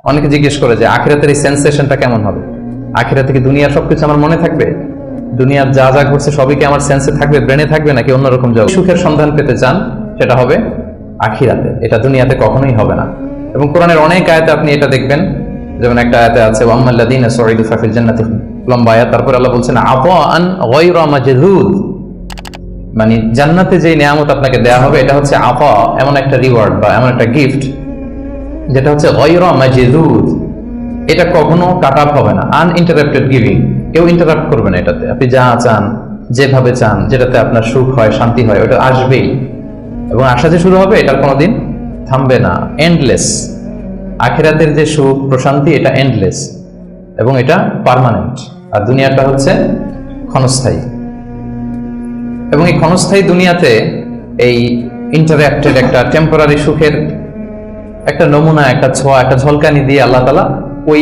অনেকে জিজ্ঞেস করে যে আখিরাতের এই সেন্সেশনটা কেমন হবে, আখিরাতে কি দুনিয়ার সবকিছু আমার মনে থাকবে, দুনিয়ার যা যা ঘটছে সবই কি আমার সেন্সে থাকবে, ব্রেনে থাকবে, নাকি অন্যরকম জগৎ? সুখের সন্ধান পেতে চান সেটা হবে আখিরাতে, এটা দুনিয়াতে কখনোই হবে না। এবং কোরআনের অনেক আয়াতে আপনি এটা দেখবেন, যেমন একটা আয়াতে আছে ওয়াম্মাল্লাযীনা সুইদু ফাফিল জান্নাতি, লম্বা আয়াত। তারপর আল্লাহ বলছেন আতাআন গায়রা মাজযুদ, মানে জান্নাতে যে নিয়ামত আপনাকে দেয়া হবে এটা হচ্ছে আতা, এমন একটা রিওয়ার্ড বা এমন একটা গিফট যেটা হচ্ছে গায়রা মাজযুদ, এটা কখনো কাট আপ হবে না, আনইন্টারাপ্টেড গিভিং, কেউ ইন্টারাপ্ট করবে না এটাতে। আপনি যা চান, যেভাবে চান, যেটাতে আপনার সুখ হয়, শান্তি হয়, ওটা আসবেই। এবং আসা যে শুরু হবে এটার কোনোদিন থামবে না, এন্ডলেস। আখিরাতের যে সুখ প্রশান্তি এটা এন্ডলেস এবং এটা পার্মানেন্ট, আর দুনিয়াটা হচ্ছে ক্ষণস্থায়ী। এবং এই ক্ষণস্থায়ী দুনিয়াতে এই ইন্টারাক্টেড একটা টেম্পোরারি সুখের একটা নমুনা, একটা ছোঁয়া, একটা ঝলকানি দিয়ে আল্লাহ তাআলা ওই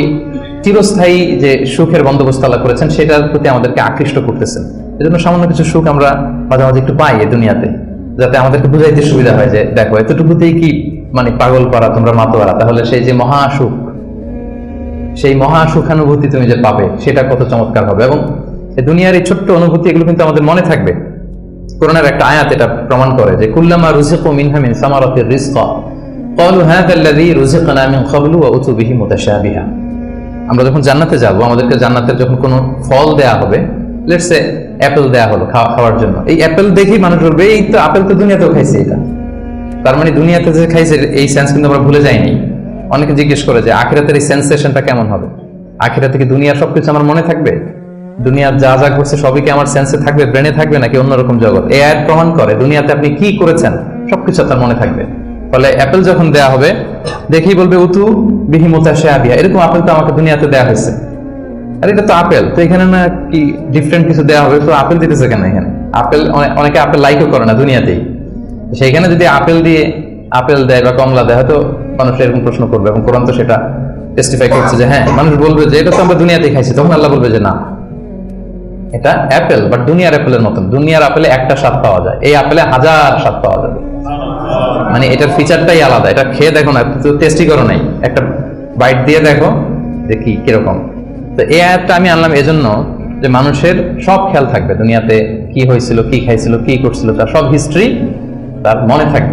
চিরস্থায়ী যে সুখের বন্দোবস্ত আল্লাহ করেছেন সেটার প্রতি আমাদেরকে আকৃষ্ট করতেছেন। এজন্য সামান্য কিছু সুখ আমরা মাঝে মাঝে একটু পাই এই দুনিয়াতে, যাতে আমাদেরকে বুঝাইতে সুবিধা হয় যে দেখো এতটুকুতেই কি মানে পাগল করা, তোমরা মাতোয়ারা, তাহলে সেই যে মহাসুখ, সেই মহাসুখানুভূতি তুমি যে পাবে সেটা কত চমৎকার হবে। এবং এই দুনিয়ার এই ছোট্ট অনুভূতি এগুলো কিন্তু আমাদের মনে থাকবে। কোরআনের একটা আয়াত এটা প্রমাণ করে যে কুল্লামা রুজিকু মিনহা মিন সামারাতির রিজকা ক্বালু হাযাল্লাযী রুজিকনা মিন ক্বাবলু ওয়া উতু বিহি মুতাশাবিহা। আমরা যখন জান্নাতে যাব, আমাদেরকে জান্নাতের যখন কোনো ফল দেয়া হবে, লেটস সে অ্যাপেল দেয়া হলো খাওয়ার জন্য, এই অ্যাপেল দেখেই মানুষ বলবে এই তো আপেল তো দুনিয়াতেও খাইছে, এটা তার মানে দুনিয়াতে যে খাইছে এই সেন্স কিন্তু আমরা ভুলে যাইনি। অনেকে জিজ্ঞেস করে যে আখিরাতের এই সেন্সেশনটা কেমন হবে, আখিরাতে কি দুনিয়ার সবকিছু আমার মনে থাকবে, দুনিয়ার যা যা ঘটছে সবই কি আমার সেন্সে থাকবে, ব্রেনে থাকবে, নাকি অন্যরকম জগৎ? এই আয়াত প্রমাণ করে দুনিয়াতে আপনি কি করেছেন সবকিছু আপনার মনে থাকবে। ফলে অ্যাপেল যখন দেয়া হবে দেখেই বলবে উতু বিহি মুতাশাবিহা, এরকম আপেল তো আমাকে দুনিয়াতে দেয়া হয়েছে, আর এটা তো আপেল, তো এখানে না কি ডিফারেন্ট কিছু দেওয়া হবে, তো আপেল দিতেছে কেন এখানে? আপেল অনেকে আপেল লাইকও করে না দুনিয়াতেই, সেইখানে যদি আপেল দিয়ে আপেল দেয় বা কমলা দেয় হয়তো মানুষ এরকম প্রশ্ন করবে। এবং কোরআন তো সেটা টেস্টিফাই করছে যে হ্যাঁ, মানুষ বলবে যে এটা তো আমরা দুনিয়াতেই খাইছি, তখন আল্লাহ বলবে যে না, এটা অ্যাপেল, বাট দুনিয়ার অ্যাপেলের মতন। দুনিয়ার আপেলে একটা স্বাদ পাওয়া যায়, এই আপেলে হাজার স্বাদ পাওয়া যাবে, মানে এটার ফিচারটাই আলাদা। এটা খেয়ে দেখো না, টেস্টি করো নাই, একটা বাইট দিয়ে দেখো যে কি কিরকম। তো এই আয়াতটা আমি আনলাম এজন্য যে মানুষের সব খেয়াল থাকবে, দুনিয়াতে কি হয়েছিল, কি খাইছিল, কি করছিল, তার সব হিস্ট্রি তার মনে থাকবে।